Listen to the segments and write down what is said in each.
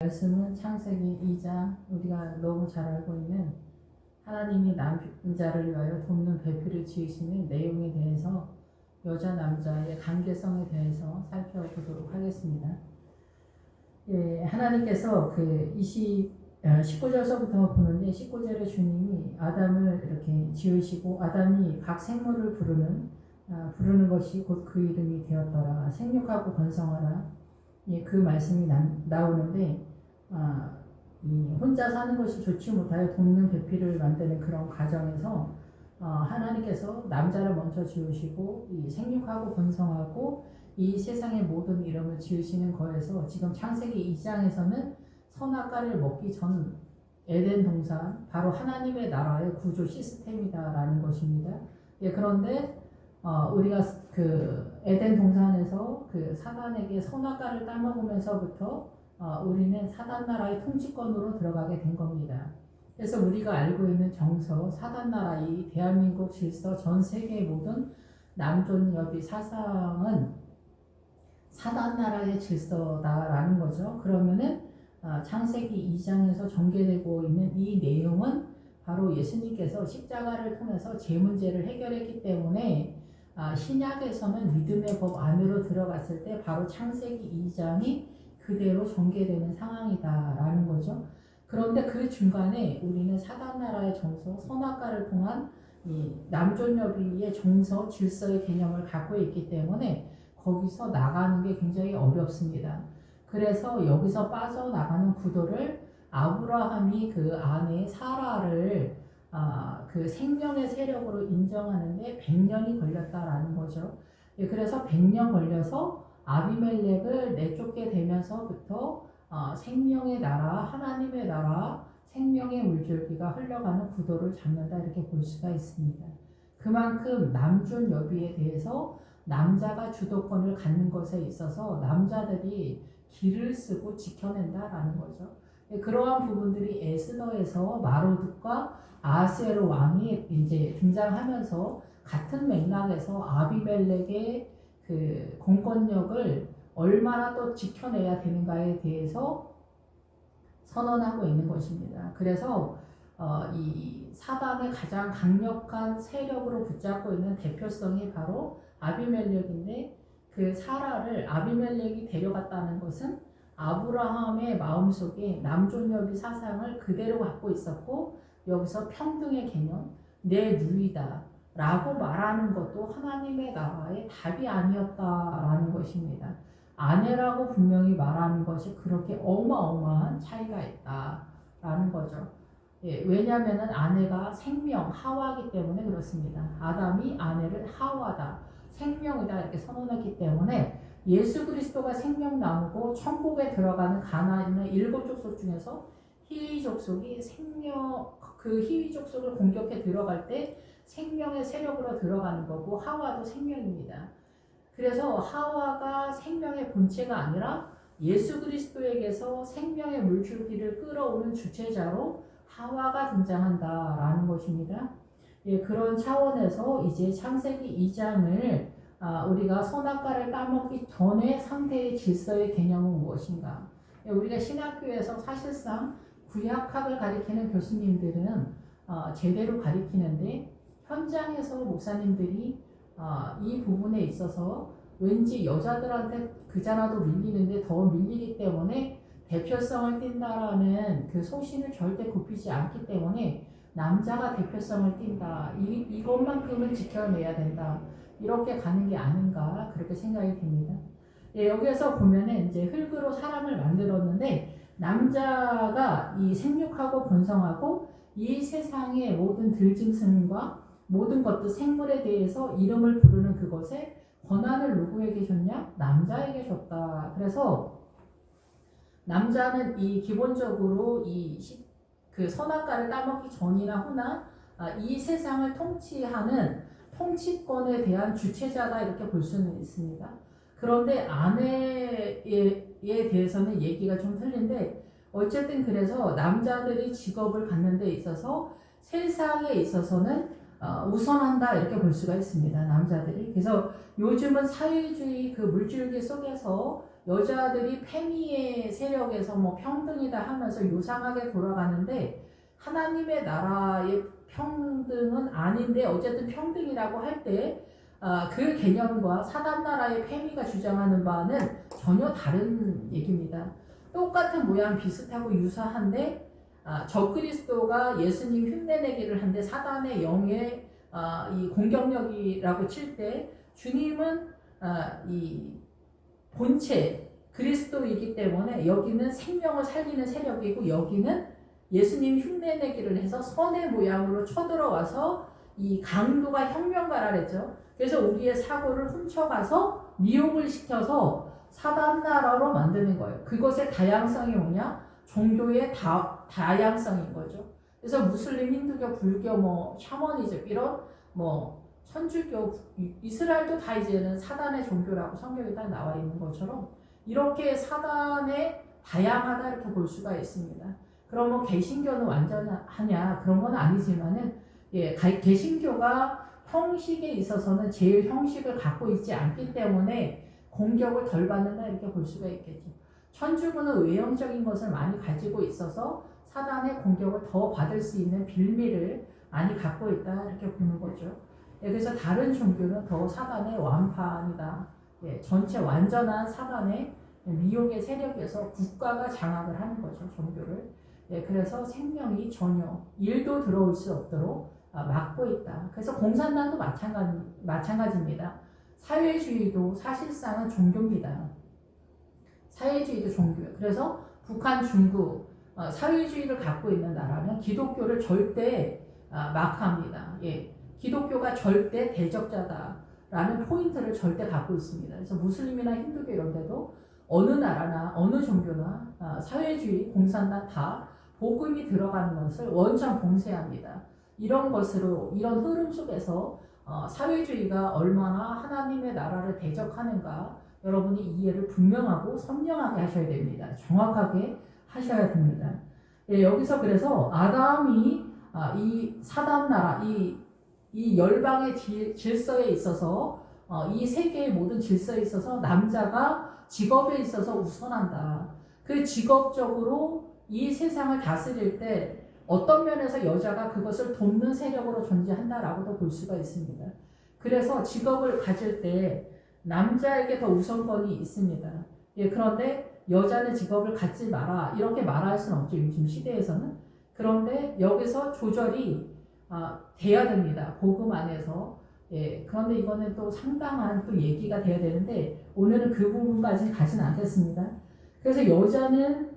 말씀은 창세기 2장 우리가 너무 잘 알고 있는 하나님이 남자를 위하여 돕는 배필을 지으시는 내용에 대해서 여자 남자의 관계성에 대해서 살펴보도록 하겠습니다. 하나님께서 19절서부터 보는데 19절에 주님이 아담을 이렇게 지으시고 아담이 각 생물을 부르는 것이 곧 그 이름이 되었더라. 생육하고 번성하라. 그 말씀이 나오는데 이 혼자 사는 것이 좋지 못하여 돕는 배필을 만드는 그런 과정에서 하나님께서 남자를 먼저 지으시고 이 생육하고 번성하고 이 세상의 모든 이름을 지으시는 거에서 지금 창세기 2장에서는 선악과를 먹기 전 에덴 동산 바로 하나님의 나라의 구조 시스템이다라는 것입니다. 그런데 우리가 그 에덴 동산에서 그 사단에게 선악과를 따먹으면서부터 우리는 사단 나라의 통치권으로 들어가게 된 겁니다. 그래서 우리가 알고 있는 정서, 사단 나라, 이 대한민국 질서, 전 세계의 모든 남존여비 사상은 사단 나라의 질서다라는 거죠. 그러면은 창세기 2장에서 전개되고 있는 이 내용은 바로 예수님께서 십자가를 통해서 죄 문제를 해결했기 때문에 신약에서는 믿음의 법 안으로 들어갔을 때 바로 창세기 2장이 그대로 전개되는 상황이다라는 거죠. 그런데 그 중간에 우리는 사단 나라의 정서, 선악과를 통한 이 남존여비의 정서, 질서의 개념을 갖고 있기 때문에 거기서 나가는 게 굉장히 어렵습니다. 그래서 여기서 빠져나가는 구도를 아브라함이 그 아내 사라를 그 생명의 세력으로 인정하는데 100년이 걸렸다라는 거죠. 그래서 100년 걸려서 아비멜렉을 내쫓게 되면서부터 생명의 나라, 하나님의 나라, 생명의 물줄기가 흘러가는 구도를 잡는다 이렇게 볼 수가 있습니다. 그만큼 남존 여비에 대해서 남자가 주도권을 갖는 것에 있어서 남자들이 길을 쓰고 지켜낸다라는 거죠. 그러한 부분들이 에스더에서 마로둑과 아하스웨로 왕이 이제 등장하면서 같은 맥락에서 아비멜렉의 그 공권력을 얼마나 또 지켜내야 되는가에 대해서 선언하고 있는 것입니다. 그래서 이 사단의 가장 강력한 세력으로 붙잡고 있는 대표성이 바로 아비멜렉인데 그 사라를 아비멜렉이 데려갔다는 것은 아브라함의 마음속에 남존여비 사상을 그대로 갖고 있었고 여기서 평등의 개념, 내 누이다 라고 말하는 것도 하나님의 나라의 답이 아니었다라는 것입니다. 아내라고 분명히 말하는 것이 그렇게 어마어마한 차이가 있다라는 거죠. 왜냐하면 아내가 생명, 하와이기 때문에 그렇습니다. 아담이 아내를 하와다, 생명이다 이렇게 선언했기 때문에 예수 그리스도가 생명나무고 천국에 들어가는 가나안의 7족속 중에서 히위 족속이 그 히위 족속을 공격해 들어갈 때 생명의 세력으로 들어가는 거고 하와도 생명입니다. 그래서 하와가 생명의 본체가 아니라 예수 그리스도에게서 생명의 물줄기를 끌어오는 주체자로 하와가 등장한다라는 것입니다. 그런 차원에서 이제 창세기 2장을 우리가 선악과를 따먹기 전의 상태의 질서의 개념은 무엇인가? 우리가 신학교에서 사실상 구약학을 가리키는 교수님들은 제대로 가리키는데 현장에서 목사님들이 이 부분에 있어서 왠지 여자들한테 그자나도 밀리는데 더 밀리기 때문에 대표성을 띈다라는 그 소신을 절대 굽히지 않기 때문에 남자가 대표성을 띈다. 이것만큼은 지켜내야 된다. 이렇게 가는 게 아닌가 그렇게 생각이 됩니다. 여기에서 보면은 이제 흙으로 사람을 만들었는데 남자가 이 생육하고 번성하고 이 세상의 모든 들짐승과 모든 것들 생물에 대해서 이름을 부르는 그것에 권한을 누구에게 줬냐? 남자에게 줬다. 그래서 남자는 이 기본적으로 그 선악과를 따먹기 전이나 후나 이 세상을 통치하는 통치권에 대한 주체자다 이렇게 볼 수는 있습니다. 그런데 아내에 대해서는 얘기가 좀 틀린데 어쨌든 그래서 남자들이 직업을 갖는 데 있어서 세상에 있어서는 우선한다 이렇게 볼 수가 있습니다. 남자들이. 그래서 요즘은 사회주의 그 물줄기 속에서 여자들이 페미의 세력에서 뭐 평등이다 하면서 요상하게 돌아가는데 하나님의 나라의 평등은 아닌데 어쨌든 평등이라고 할 때 그 개념과 사단 나라의 페미가 주장하는 바는 전혀 다른 얘기입니다. 똑같은 모양 비슷하고 유사한데 적그리스도가 예수님 흉내내기를 한데 사단의 영의 이 공격력이라고 칠 때 주님은 이 본체 그리스도이기 때문에 여기는 생명을 살리는 세력이고 여기는 예수님 흉내내기를 해서 선의 모양으로 쳐들어와서 이 강도가 혁명가라 그랬죠. 그래서 우리의 사고를 훔쳐가서 미혹을 시켜서 사단 나라로 만드는 거예요. 그것의 다양성이 뭐냐? 종교의 다양성인 거죠. 그래서 무슬림, 힌두교, 불교, 뭐 샤머니즘 이런 뭐 천주교, 이스라엘도 다 이제는 사단의 종교라고 성경에 딱 나와 있는 것처럼 이렇게 사단의 다양하다 이렇게 볼 수가 있습니다. 그러면 개신교는 완전하냐? 그런 건 아니지만은 개신교가 형식에 있어서는 제일 형식을 갖고 있지 않기 때문에 공격을 덜 받는다 이렇게 볼 수가 있겠죠. 천주교는 외형적인 것을 많이 가지고 있어서 사단의 공격을 더 받을 수 있는 빌미를 많이 갖고 있다 이렇게 보는 거죠. 그래서 다른 종교는 더 사단의 완판이다. 전체 완전한 사단의 미혹의 세력에서 국가가 장악을 하는 거죠, 종교를. 그래서 생명이 전혀 일도 들어올 수 없도록 막고 있다. 그래서 공산당도 마찬가지입니다. 사회주의도 사실상은 종교입니다. 사회주의도 종교예요. 그래서 북한, 중국 사회주의를 갖고 있는 나라는 기독교를 절대 마크합니다. 기독교가 절대 대적자다라는 포인트를 절대 갖고 있습니다. 그래서 무슬림이나 힌두교 이런 데도 어느 나라나 어느 종교나 사회주의, 공산당 다 복음이 들어가는 것을 원천 봉쇄합니다. 이런 것으로 이런 흐름 속에서 사회주의가 얼마나 하나님의 나라를 대적하는가 여러분이 이해를 분명하고 선명하게 하셔야 됩니다. 정확하게 하셔야 됩니다. 여기서 그래서 아담이 이 사단 나라, 이 열방의 질서에 있어서 이 세계의 모든 질서에 있어서 남자가 직업에 있어서 우선한다. 그 직업적으로 이 세상을 다스릴 때 어떤 면에서 여자가 그것을 돕는 세력으로 존재한다라고도 볼 수가 있습니다. 그래서 직업을 가질 때 남자에게 더 우선권이 있습니다. 그런데 여자는 직업을 갖지 마라 이렇게 말할 수는 없죠. 요즘 시대에서는. 그런데 여기서 조절이 돼야 됩니다. 복음 안에서. 그런데 이거는 또 상당한 또 얘기가 돼야 되는데 오늘은 그 부분까지 가진 않겠습니다. 그래서 여자는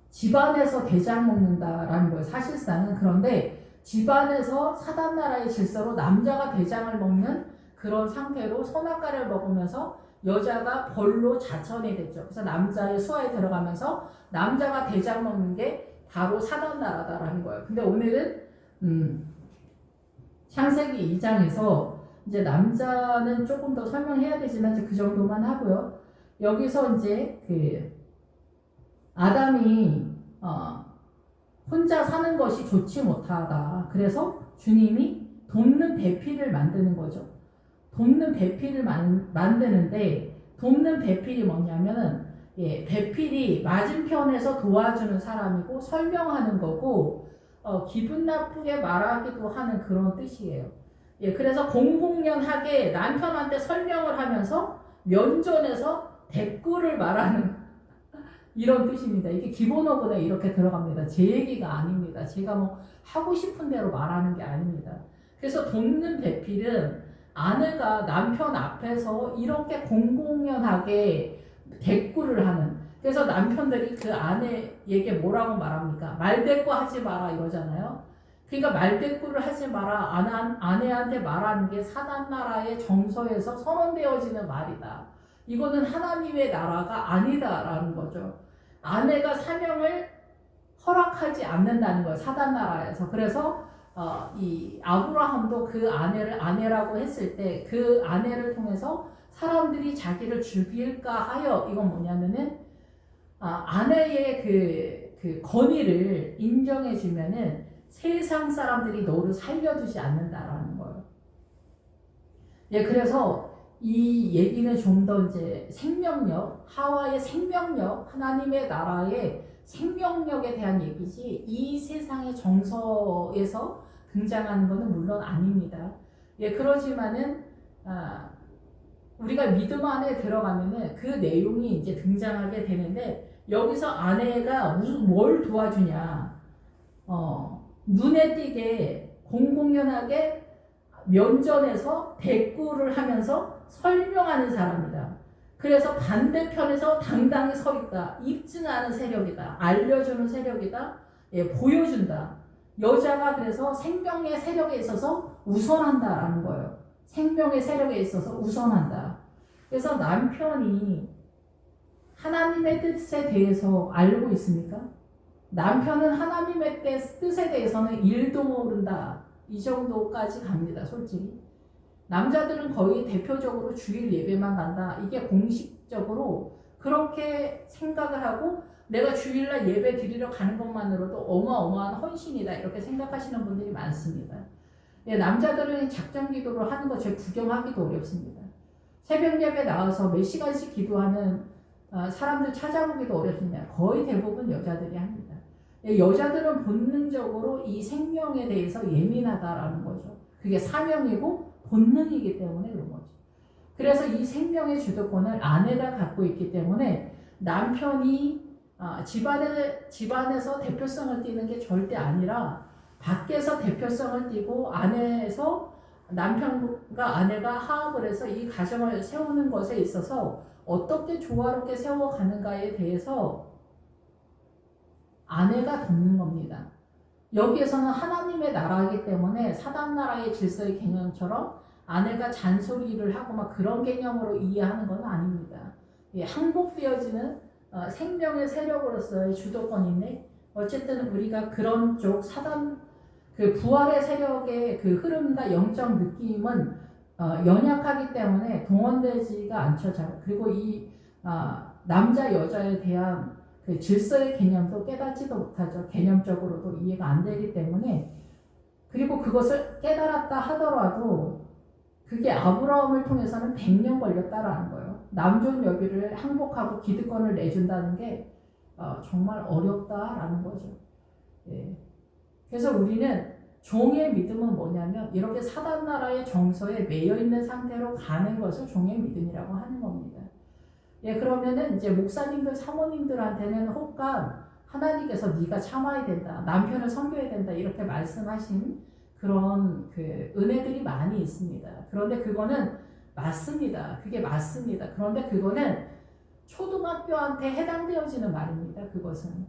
집안에서 대장 먹는다라는 거예요. 사실상은. 그런데 집안에서 사단나라의 질서로 남자가 대장을 먹는 그런 상태로 선악과를 먹으면서 여자가 벌로 자천이 됐죠. 그래서 남자의 수하에 들어가면서 남자가 대장 먹는 게 바로 사단나라다라는 거예요. 근데 오늘은 창세기 2장에서 이제 남자는 조금 더 설명해야 되지만 이제 그 정도만 하고요. 여기서 이제 그 아담이 혼자 사는 것이 좋지 못하다. 그래서 주님이 돕는 배필을 만드는 거죠. 돕는 배필을 만드는데 돕는 배필이 뭐냐면은 배필이 맞은편에서 도와주는 사람이고 설명하는 거고 기분 나쁘게 말하기도 하는 그런 뜻이에요. 그래서 공공연하게 남편한테 설명을 하면서 면전에서 대꾸를 말하는 이런 뜻입니다. 이게 기본 어근에 이렇게 들어갑니다. 제 얘기가 아닙니다. 제가 뭐 하고 싶은 대로 말하는 게 아닙니다. 그래서 돕는 배필은 아내가 남편 앞에서 이렇게 공공연하게 대꾸를 하는. 그래서 남편들이 그 아내에게 뭐라고 말합니까? 말대꾸 하지 마라 이러잖아요. 그러니까 말대꾸를 하지 마라. 아내한테 말하는 게 사단나라의 정서에서 선언되어지는 말이다. 이거는 하나님의 나라가 아니다라는 거죠. 아내가 사명을 허락하지 않는다는 거예요. 사단나라에서. 그래서 이 아브라함도 그 아내를 아내라고 했을 때 그 아내를 통해서 사람들이 자기를 죽일까 하여 이건 뭐냐면은 아내의 그 권위를 인정해 주면은 세상 사람들이 너를 살려두지 않는다라는 거예요. 그래서 이 얘기는 좀 더 이제 생명력, 하와의 생명력, 하나님의 나라의 생명력에 대한 얘기지 이 세상의 정서에서 등장하는 것은 물론 아닙니다. 예, 그러지만은 우리가 믿음 안에 들어가면은 그 내용이 이제 등장하게 되는데 여기서 아내가 뭘 도와주냐? 눈에 띄게 공공연하게 면전에서 대꾸를 하면서 설명하는 사람이다. 그래서 반대편에서 당당히 서 있다. 입증하는 세력이다. 알려주는 세력이다. 예, 보여준다. 여자가 그래서 생명의 세력에 있어서 우선한다라는 거예요. 생명의 세력에 있어서 우선한다. 그래서 남편이 하나님의 뜻에 대해서 알고 있습니까? 남편은 하나님의 뜻에 대해서는 1도 모른다. 이 정도까지 갑니다. 솔직히. 남자들은 거의 대표적으로 주일 예배만 간다. 이게 공식적으로 그렇게 생각을 하고 내가 주일날 예배 드리러 가는 것만으로도 어마어마한 헌신이다. 이렇게 생각하시는 분들이 많습니다. 예, 남자들은 작정 기도를 하는 거 제 구경하기도 어렵습니다. 새벽 예배 나와서 몇 시간씩 기도하는 사람들 찾아보기도 어렵습니다. 거의 대부분 여자들이 합니다. 예, 여자들은 본능적으로 이 생명에 대해서 예민하다라는 거죠. 그게 사명이고 본능이기 때문에 그런 거죠. 그래서 이 생명의 주도권을 아내가 갖고 있기 때문에 남편이 집안에서 대표성을 띠는 게 절대 아니라 밖에서 대표성을 띠고 안에서 남편과 아내가 화합을 해서 이 가정을 세우는 것에 있어서 어떻게 조화롭게 세워가는가에 대해서 아내가 돕는 겁니다. 여기에서는 하나님의 나라이기 때문에 사단 나라의 질서의 개념처럼 아내가 잔소리를 하고 막 그런 개념으로 이해하는 건 아닙니다. 예, 항복되어지는 생명의 세력으로서의 주도권인데 어쨌든 우리가 그런 쪽 사단 그 부활의 세력의 그 흐름과 영적 느낌은 연약하기 때문에 동원되지가 않죠. 그리고 이 남자 여자에 대한 그 질서의 개념도 깨닫지도 못하죠. 개념적으로도 이해가 안 되기 때문에 그리고 그것을 깨달았다 하더라도 그게 아브라함을 통해서는 100년 걸렸다라는 거예요. 남존 여비를 항복하고 기득권을 내준다는 게 정말 어렵다라는 거죠. 예. 그래서 우리는 종의 믿음은 뭐냐면 이렇게 사단 나라의 정서에 매여 있는 상태로 가는 것을 종의 믿음이라고 하는 겁니다. 예, 그러면은 이제 목사님들, 사모님들한테는 혹간 하나님께서 네가 참아야 된다, 남편을 섬겨야 된다 이렇게 말씀하신 그런 그 은혜들이 많이 있습니다. 그런데 그거는 맞습니다. 그게 맞습니다. 그런데 그거는 초등학교한테 해당되어지는 말입니다. 그것은.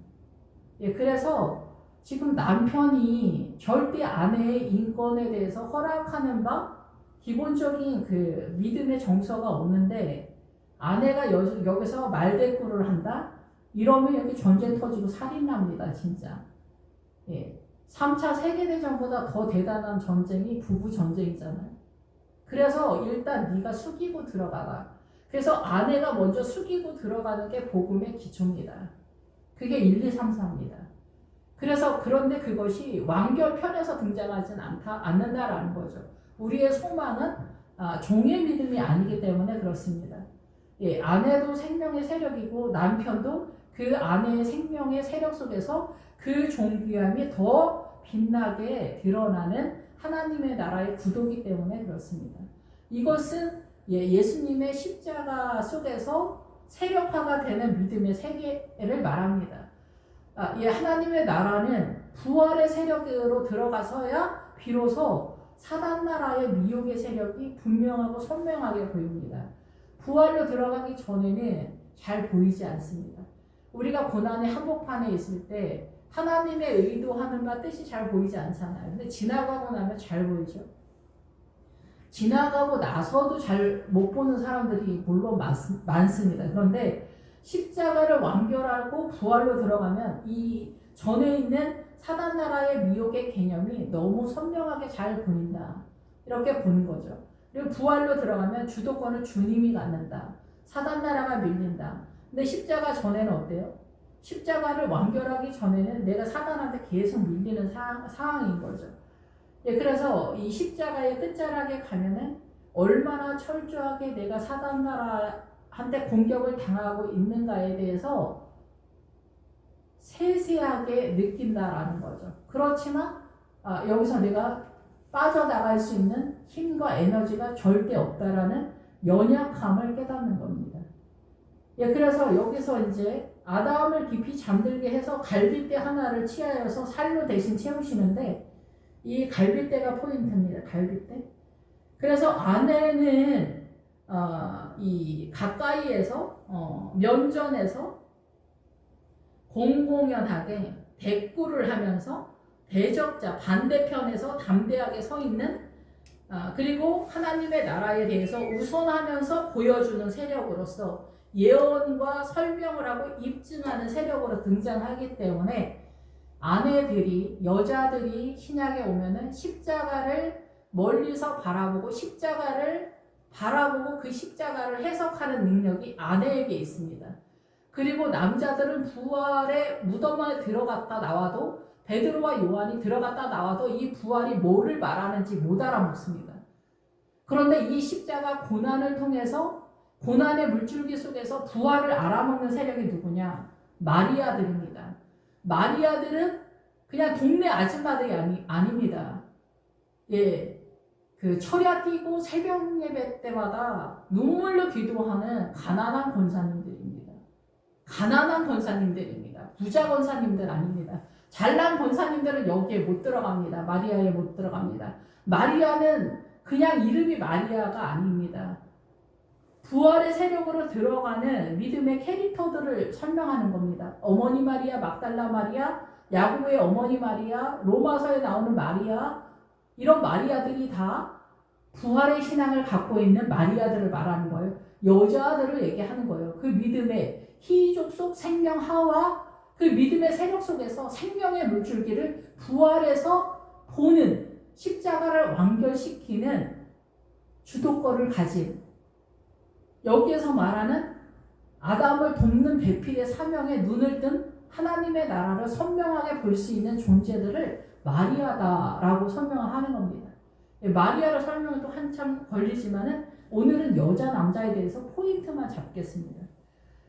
예, 그래서 지금 남편이 절대 아내의 인권에 대해서 허락하는 바 기본적인 그 믿음의 정서가 없는데 아내가 여기서 말대꾸를 한다? 이러면 여기 전쟁 터지고 살인 납니다. 진짜. 예. 3차 세계대전보다 더 대단한 전쟁이 부부 전쟁이잖아요. 그래서 일단 네가 숙이고 들어가라. 그래서 아내가 먼저 숙이고 들어가는 게 복음의 기초입니다. 그게 1, 2, 3, 4입니다. 그래서 그런데 그것이 완결편에서 등장하진 않는다라는 거죠. 우리의 소망은 종의 믿음이 아니기 때문에 그렇습니다. 예, 아내도 생명의 세력이고 남편도 그 아내의 생명의 세력 속에서 그 존귀함이 더 빛나게 드러나는 하나님의 나라의 구도이기 때문에 그렇습니다. 이것은 예수님의 십자가 속에서 세력화가 되는 믿음의 세계를 말합니다. 하나님의 나라는 부활의 세력으로 들어가서야 비로소 사단 나라의 미혹의 세력이 분명하고 선명하게 보입니다. 부활로 들어가기 전에는 잘 보이지 않습니다. 우리가 고난의 한복판에 있을 때 하나님의 의도하는 바 뜻이 잘 보이지 않잖아요. 근데 지나가고 나면 잘 보이죠. 지나가고 나서도 잘 못 보는 사람들이 물론 많습니다. 그런데 십자가를 완결하고 부활로 들어가면 이 전에 있는 사단 나라의 미혹의 개념이 너무 선명하게 잘 보인다. 이렇게 보는 거죠. 그리고 부활로 들어가면 주도권을 주님이 갖는다. 사단 나라가 밀린다. 근데 십자가 전에는 어때요? 십자가를 완결하기 전에는 내가 사단한테 계속 밀리는 상황인 거죠. 예, 그래서 이 십자가의 끝자락에 가면은 얼마나 철저하게 내가 사단 나라한테 공격을 당하고 있는가에 대해서 세세하게 느낀다라는 거죠. 그렇지만 여기서 내가 빠져나갈 수 있는 힘과 에너지가 절대 없다라는 연약함을 깨닫는 겁니다. 예, 그래서 여기서 이제 아담을 깊이 잠들게 해서 갈빗대 하나를 취하여서 살로 대신 채우시는데, 이 갈빗대가 포인트입니다. 갈빗대. 그래서 아내는 이 가까이에서 면전에서 공공연하게 대꾸를 하면서 대적자 반대편에서 담대하게 서 있는, 그리고 하나님의 나라에 대해서 우선하면서 보여주는 세력으로서 예언과 설명을 하고 입증하는 세력으로 등장하기 때문에, 아내들이, 여자들이 신약에 오면은 십자가를 멀리서 바라보고 십자가를 바라보고 그 십자가를 해석하는 능력이 아내에게 있습니다. 그리고 남자들은 부활의 무덤에 들어갔다 나와도, 베드로와 요한이 들어갔다 나와도 이 부활이 뭐를 말하는지 못 알아먹습니다. 그런데 이 십자가 고난을 통해서, 고난의 물줄기 속에서 부활을 알아먹는 세력이 누구냐? 마리아들입니다. 마리아들은 그냥 동네 아줌마들이 아닙니다. 예, 그 철야 뛰고 새벽 예배 때마다 눈물로 기도하는 가난한 권사님들입니다. 가난한 권사님들입니다. 부자 권사님들 아닙니다. 잘난 권사님들은 여기에 못 들어갑니다. 마리아에 못 들어갑니다. 마리아는 그냥 이름이 마리아가 아닙니다. 부활의 세력으로 들어가는 믿음의 캐릭터들을 설명하는 겁니다. 어머니 마리아, 막달라 마리아, 야고보의 어머니 마리아, 로마서에 나오는 마리아, 이런 마리아들이 다 부활의 신앙을 갖고 있는 마리아들을 말하는 거예요. 여자들을 얘기하는 거예요. 그 믿음의 희족 속 생명 하와, 그 믿음의 세력 속에서 생명의 물줄기를 부활해서 보는, 십자가를 완결시키는 주도권을 가진, 여기에서 말하는 아담을 돕는 배필의 사명에 눈을 뜬 하나님의 나라를 선명하게 볼 수 있는 존재들을 마리아다라고 설명을 하는 겁니다. 마리아를 설명해도 한참 걸리지만은 오늘은 여자 남자에 대해서 포인트만 잡겠습니다.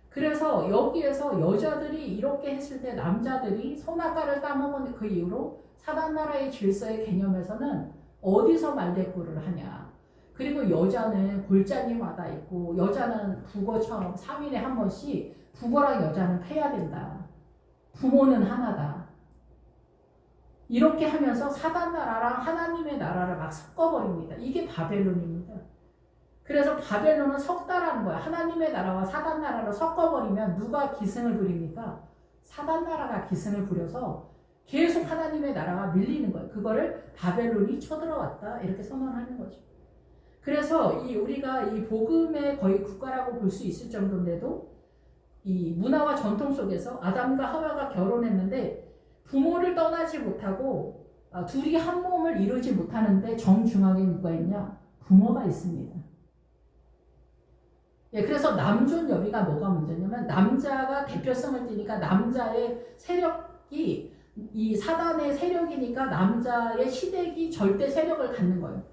그래서 여기에서 여자들이 이렇게 했을 때 남자들이 선악과를 따먹은 그 이후로 사단 나라의 질서의 개념에서는 어디서 말대꾸를 하냐. 그리고 여자는 골짜기마다 있고, 여자는 북어처럼 3일에 한 번씩 북어랑 여자는 패야 된다. 부모는 하나다. 이렇게 하면서 사단 나라랑 하나님의 나라를 막 섞어버립니다. 이게 바벨론입니다. 그래서 바벨론은 섞다라는 거야. 하나님의 나라와 사단 나라를 섞어버리면 누가 기승을 부립니까? 사단 나라가 기승을 부려서 계속 하나님의 나라가 밀리는 거예요. 그거를 바벨론이 쳐들어왔다, 이렇게 선언하는 거죠. 그래서 우리가 이 복음의 거의 국가라고 볼 수 있을 정도인데도, 이 문화와 전통 속에서 아담과 하와가 결혼했는데 부모를 떠나지 못하고 둘이 한 몸을 이루지 못하는데 정중앙에 누가 있냐? 부모가 있습니다. 예, 그래서 남존여비가 뭐가 문제냐면, 남자가 대표성을 띠니까 남자의 세력이, 이 사단의 세력이니까 남자의 시댁이 절대 세력을 갖는 거예요.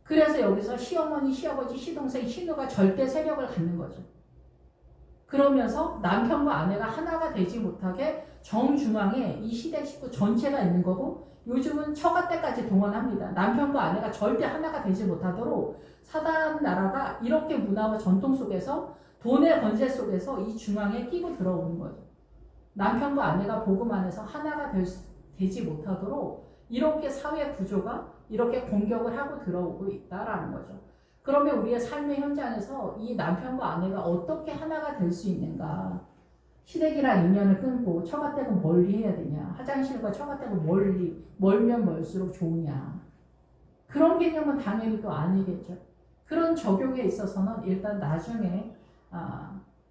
그래서 여기서 시어머니, 시아버지, 시동생, 시누가 절대 세력을 갖는 거죠. 그러면서 남편과 아내가 하나가 되지 못하게 정중앙에 이 시댁 식구 전체가 있는 거고, 요즘은 처가 때까지 동원합니다. 남편과 아내가 절대 하나가 되지 못하도록 사단 나라가 이렇게 문화와 전통 속에서, 돈의 권세 속에서 이 중앙에 끼고 들어오는 거죠. 남편과 아내가 복음 안에서 하나가 되지 못하도록 이렇게 사회 구조가 이렇게 공격을 하고 들어오고 있다라는 거죠. 그러면 우리의 삶의 현장에서 이 남편과 아내가 어떻게 하나가 될 수 있는가? 시댁이랑 인연을 끊고 처가댁은 멀리 해야 되냐? 화장실과 처가댁은 멀면 멀수록 좋으냐? 그런 개념은 당연히 또 아니겠죠. 그런 적용에 있어서는 일단 나중에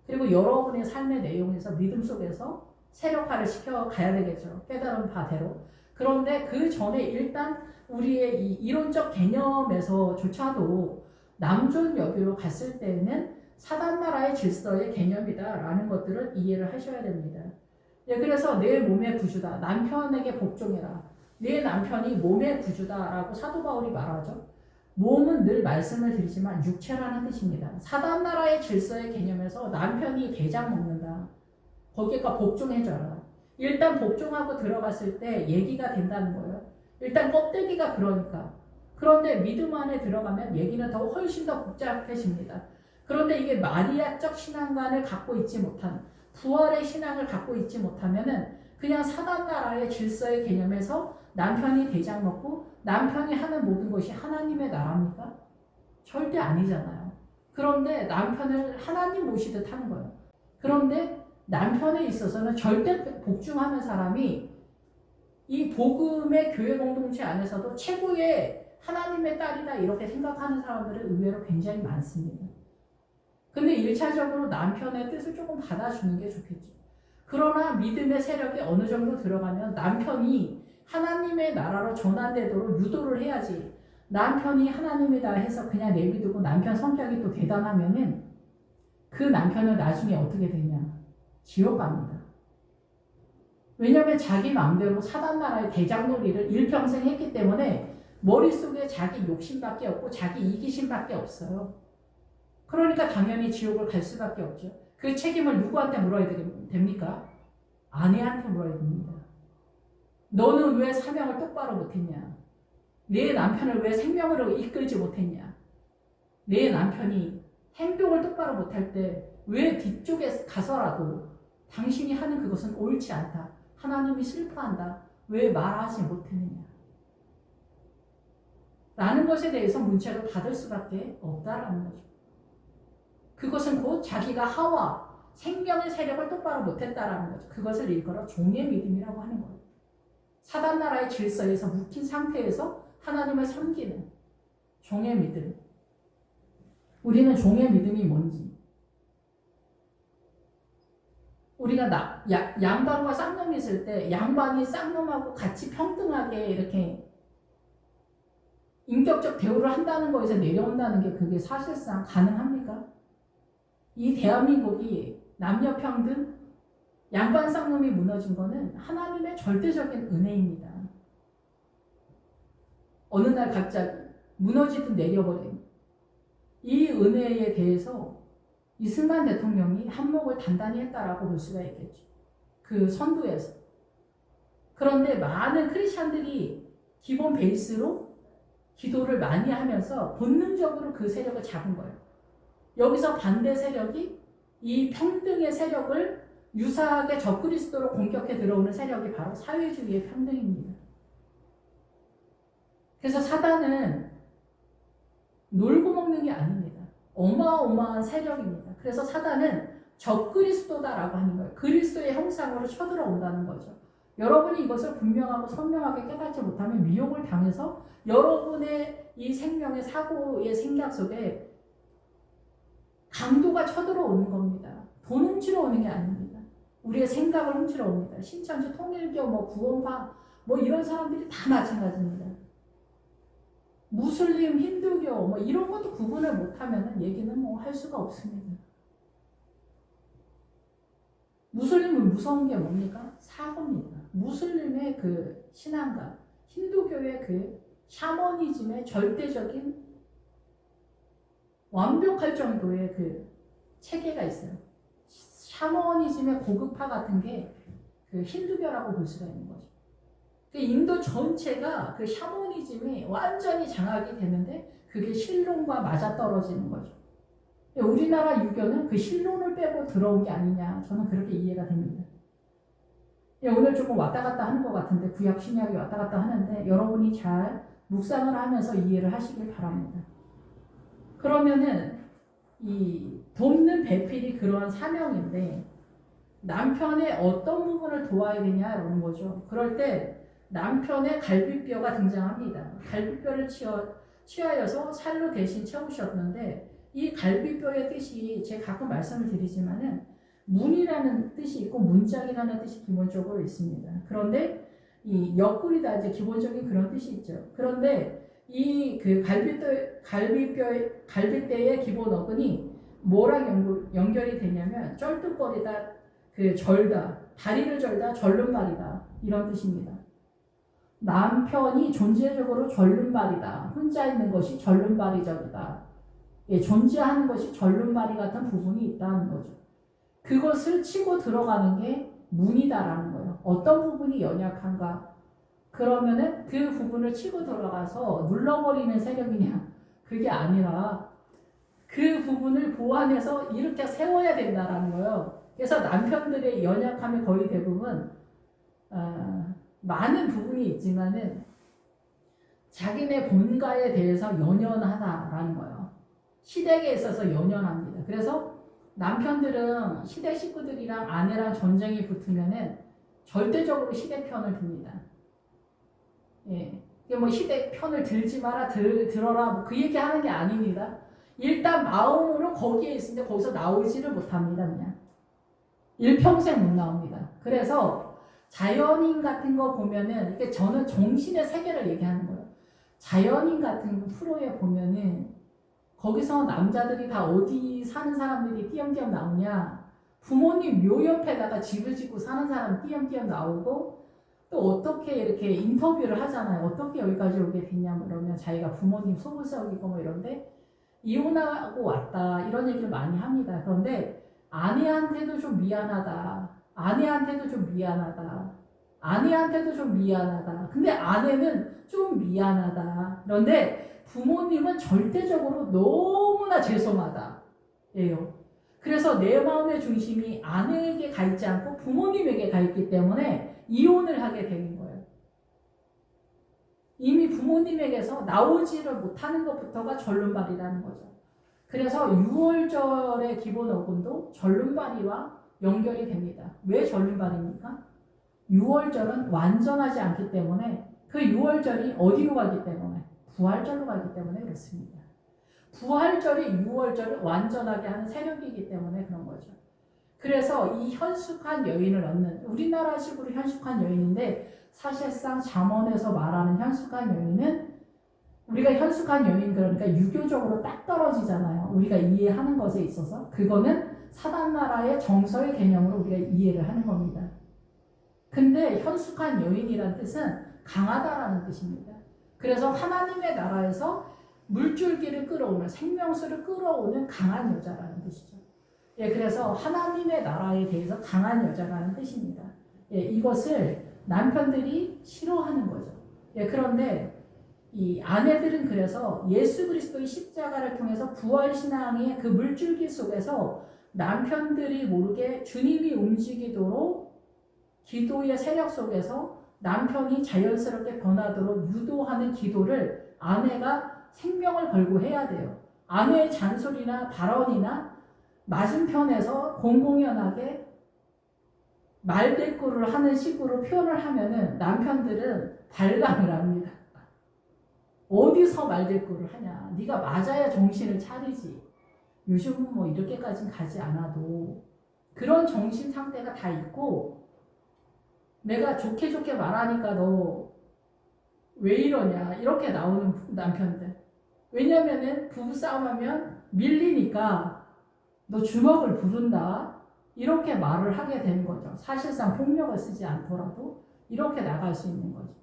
그리고 여러분의 삶의 내용에서 믿음 속에서 세력화를 시켜가야 되겠죠. 깨달은 바대로. 그런데 그 전에 일단 우리의 이 이론적 개념에서조차도 남존 여비로 갔을 때는 사단 나라의 질서의 개념이다라는 것들을 이해를 하셔야 됩니다. 예, 그래서 내 몸의 구주다. 남편에게 복종해라. 내 남편이 몸의 구주다라고 사도 바울이 말하죠. 몸은 늘 말씀을 드리지만 육체라는 뜻입니다. 사단나라의 질서의 개념에서 남편이 대장 먹는다. 거기가 복종해줘라. 일단 복종하고 들어갔을 때 얘기가 된다는 거예요. 일단 껍데기가 그러니까. 그런데 믿음 안에 들어가면 얘기는 더 훨씬 더 복잡해집니다. 그런데 이게 마리아적 신앙관을 갖고 있지 못한, 부활의 신앙을 갖고 있지 못하면은 그냥 사단나라의 질서의 개념에서 남편이 대장 먹고 남편이 하는 모든 것이 하나님의 나라입니까? 절대 아니잖아요. 그런데 남편을 하나님 모시듯 하는 거예요. 그런데 남편에 있어서는 절대 복종하는 사람이 이 복음의 교회 공동체 안에서도 최고의 하나님의 딸이다 이렇게 생각하는 사람들은 의외로 굉장히 많습니다. 근데 1차적으로 남편의 뜻을 조금 받아주는 게 좋겠죠. 그러나 믿음의 세력이 어느 정도 들어가면 남편이 하나님의 나라로 전환되도록 유도를 해야지. 남편이 하나님이다 해서 그냥 내비두고 남편 성격이 또 대단하면은 그 남편은 나중에 어떻게 되냐? 지옥 갑니다. 왜냐하면 자기 마음대로 사단나라의 대장놀이를 일평생 했기 때문에 머릿속에 자기 욕심밖에 없고 자기 이기심밖에 없어요. 그러니까 당연히 지옥을 갈 수밖에 없죠. 그 책임을 누구한테 물어야 됩니까? 아내한테 물어야 됩니다. 너는 왜 사명을 똑바로 못했냐? 내 남편을 왜 생명으로 이끌지 못했냐? 내 남편이 행동을 똑바로 못할 때 왜 뒤쪽에 가서라도 당신이 하는 그것은 옳지 않다. 하나님이 슬퍼한다. 왜 말하지 못했느냐? 라는 것에 대해서 문제를 받을 수밖에 없다라는 거죠. 그것은 곧 자기가 하와 생명의 세력을 똑바로 못했다라는 거죠. 그것을 일컬어 종의 믿음이라고 하는 거예요. 사단나라의 질서에서 묵힌 상태에서 하나님을 섬기는 종의 믿음. 우리는 종의 믿음이 뭔지. 우리가 양반과 쌍놈이 있을 때 양반이 쌍놈하고 같이 평등하게 이렇게 인격적 대우를 한다는 거에서 내려온다는 게 그게 사실상 가능합니까? 이 대한민국이 남녀평등, 양반 쌍놈이 무너진 거는 하나님의 절대적인 은혜입니다. 어느 날 갑자기 무너지듯 내려버린 이 은혜에 대해서 이승만 대통령이 한몫을 단단히 했다라고 볼 수가 있겠죠. 그 선두에서. 그런데 많은 크리스찬들이 기본 베이스로 기도를 많이 하면서 본능적으로 그 세력을 잡은 거예요. 여기서 반대 세력이 이 평등의 세력을 유사하게 적그리스도로 공격해 들어오는 세력이 바로 사회주의의 평등입니다. 그래서 사단은 놀고 먹는 게 아닙니다. 어마어마한 세력입니다. 그래서 사단은 적그리스도다라고 하는 거예요. 그리스도의 형상으로 쳐들어온다는 거죠. 여러분이 이것을 분명하고 선명하게 깨닫지 못하면 미혹을 당해서 여러분의 이 생명의 사고의 생각 속에 강도가 쳐들어오는 겁니다. 돈 훔치러 오는 게 아닙니다. 우리의 생각을 훔치러 옵니다. 신천지, 통일교, 구원파 이런 사람들이 다 마찬가지입니다. 무슬림, 힌두교 이런 것도 구분을 못하면 얘기는 할 수가 없습니다. 무슬림은 무서운 게 뭡니까? 사고입니다. 무슬림의 그 신앙과 힌두교의 그 샤머니즘의 절대적인 완벽할 정도의 그 체계가 있어요. 샤머니즘의 고급화 같은 게 그 힌두교라고 볼 수가 있는 거죠. 인도 전체가 그 샤머니즘이 완전히 장악이 되는데 그게 신론과 맞아떨어지는 거죠. 우리나라 유교는 그 신론을 빼고 들어온 게 아니냐, 저는 그렇게 이해가 됩니다. 오늘 조금 왔다 갔다 하는 것 같은데, 구약 신약이 왔다 갔다 하는데 여러분이 잘 묵상을 하면서 이해를 하시길 바랍니다. 그러면은 이 돕는 배필이 그러한 사명인데 남편의 어떤 부분을 도와야 되냐라는 거죠. 그럴 때 남편의 갈비뼈가 등장합니다. 갈비뼈를 취하여서 살로 대신 채우셨는데 이 갈비뼈의 뜻이 제가 가끔 말씀을 드리지만은 문이라는 뜻이 있고 문짝이라는 뜻이 기본적으로 있습니다. 그런데 이 옆구리다 이제 기본적인 그런 뜻이 있죠. 그런데 이 그 갈비뼈의 기본 어근이 뭐랑 연결이 되냐면 쩔뚝거리다, 그 절다, 다리를 절다, 절름발이다 이런 뜻입니다. 남편이 존재적으로 절름발이다. 혼자 있는 것이 절름발이적이다. 예, 존재하는 것이 절름발이 같은 부분이 있다는 거죠. 그것을 치고 들어가는 게 문이다라는 거예요. 어떤 부분이 연약한가? 그러면은 그 부분을 치고 들어가서 눌러버리는 세력이냐? 그게 아니라 그 부분을 보완해서 이렇게 세워야 된다라는 거예요. 그래서 남편들의 연약함이 거의 대부분 많은 부분이 있지만은 자기네 본가에 대해서 연연하다라는 거예요. 시댁에 있어서 연연합니다. 그래서 남편들은 시댁 식구들이랑 아내랑 전쟁이 붙으면은 절대적으로 시댁 편을 듭니다. 예. 뭐 시댁 편을 들지 마라, 들어라, 뭐 그 얘기 하는 게 아닙니다. 일단 마음으로 거기에 있으면 거기서 나오지를 못합니다. 그냥 일평생 못 나옵니다. 그래서 자연인 같은 거 보면은 이게 저는 정신의 세계를 얘기하는 거예요. 자연인 같은 프로에 보면은 거기서 남자들이 다 어디 사는 사람들이 띄엄띄엄 나오냐? 부모님 묘 옆에다가 집을 짓고 사는 사람 띄엄띄엄 나오고 또 어떻게 이렇게 인터뷰를 하잖아요. 어떻게 여기까지 오게 됐냐 그러면 자기가 부모님 속을 썩이고 뭐 이런데 이혼하고 왔다 이런 얘기를 많이 합니다. 그런데 아내한테도 좀 미안하다. 아내한테도 좀 미안하다. 아내한테도 좀 미안하다. 근데 아내는 좀 미안하다. 그런데 부모님은 절대적으로 너무나 죄송하다. 예요. 그래서 내 마음의 중심이 아내에게 가 있지 않고 부모님에게 가 있기 때문에 이혼을 하게 되는 거예요. 이미 부모님에게서 나오지를 못하는 것부터가 절름발이라는 거죠. 그래서 6월절의 기본 어근도 절름발이와 연결이 됩니다. 왜 절름발입니까? 6월절은 완전하지 않기 때문에 그 6월절이 어디로 가기 때문에? 부활절로 가기 때문에 그렇습니다. 부활절이 6월절을 완전하게 하는 세력이기 때문에 그런 거죠. 그래서 이 현숙한 여인을 얻는 우리나라식으로 현숙한 여인인데 사실상 잠언에서 말하는 현숙한 여인은 우리가 현숙한 여인 그러니까 유교적으로 딱 떨어지잖아요. 우리가 이해하는 것에 있어서 그거는 사단나라의 정서의 개념으로 우리가 이해를 하는 겁니다. 근데 현숙한 여인이라는 뜻은 강하다라는 뜻입니다. 그래서 하나님의 나라에서 물줄기를 끌어오는 생명수를 끌어오는 강한 여자라는 뜻이죠. 예, 그래서 하나님의 나라에 대해서 강한 여자라는 뜻입니다. 예, 이것을 남편들이 싫어하는 거죠. 예, 그런데 이 아내들은 그래서 예수 그리스도의 십자가를 통해서 부활신앙의 그 물줄기 속에서 남편들이 모르게 주님이 움직이도록 기도의 세력 속에서 남편이 자연스럽게 변하도록 유도하는 기도를 아내가 생명을 걸고 해야 돼요. 아내의 잔소리나 발언이나 맞은편에서 공공연하게 말대꾸를 하는 식으로 표현을 하면은 남편들은 발광을 합니다. 어디서 말대꾸를 하냐. 네가 맞아야 정신을 차리지. 요즘은 뭐 이렇게까지는 가지 않아도 그런 정신 상태가 다 있고 내가 좋게 말하니까 너 왜 이러냐 이렇게 나오는 남편들. 왜냐면은 부부싸움하면 밀리니까 너 주먹을 부른다 이렇게 말을 하게 되는 거죠. 사실상 폭력을 쓰지 않더라도 이렇게 나갈 수 있는 거죠.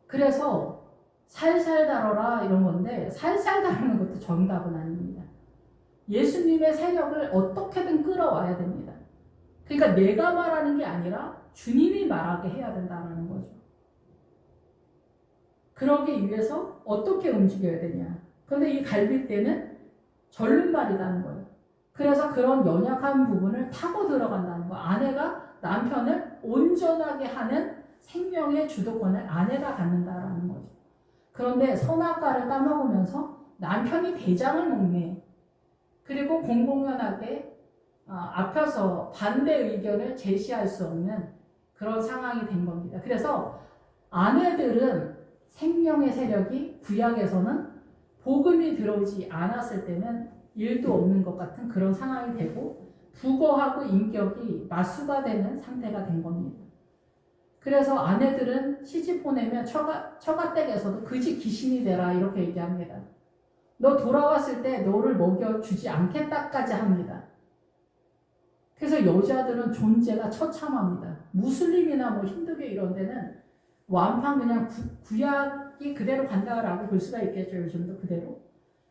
그래서 살살 다뤄라 이런 건데 살살 다루는 것도 정답은 아닙니다. 예수님의 세력을 어떻게든 끌어와야 됩니다. 그러니까 내가 말하는 게 아니라 주님이 말하게 해야 된다는 거죠. 그러기 위해서 어떻게 움직여야 되냐. 그런데 이 갈빗대는 절름발이라는 거예요. 그래서 그런 연약한 부분을 타고 들어간다는 거. 아내가 남편을 온전하게 하는 생명의 주도권을 아내가 갖는다라는 거죠. 그런데 선악과를 따먹으면서 남편이 대장을 먹네. 그리고 공공연하게 앞에서 반대 의견을 제시할 수 없는 그런 상황이 된 겁니다. 그래서 아내들은 생명의 세력이 구약에서는 복음이 들어오지 않았을 때는 일도 없는 것 같은 그런 상황이 되고 부거하고 인격이 마수가 되는 상태가 된 겁니다. 그래서 아내들은 시집 보내면 처가댁에서도 그지 귀신이 되라 이렇게 얘기합니다. 너 돌아왔을 때 너를 먹여주지 않겠다까지 합니다. 그래서 여자들은 존재가 처참합니다. 무슬림이나 뭐 힌두교 이런 데는 완판 그냥 구약이 그대로 간다라고 볼 수가 있겠죠. 요즘도 그대로.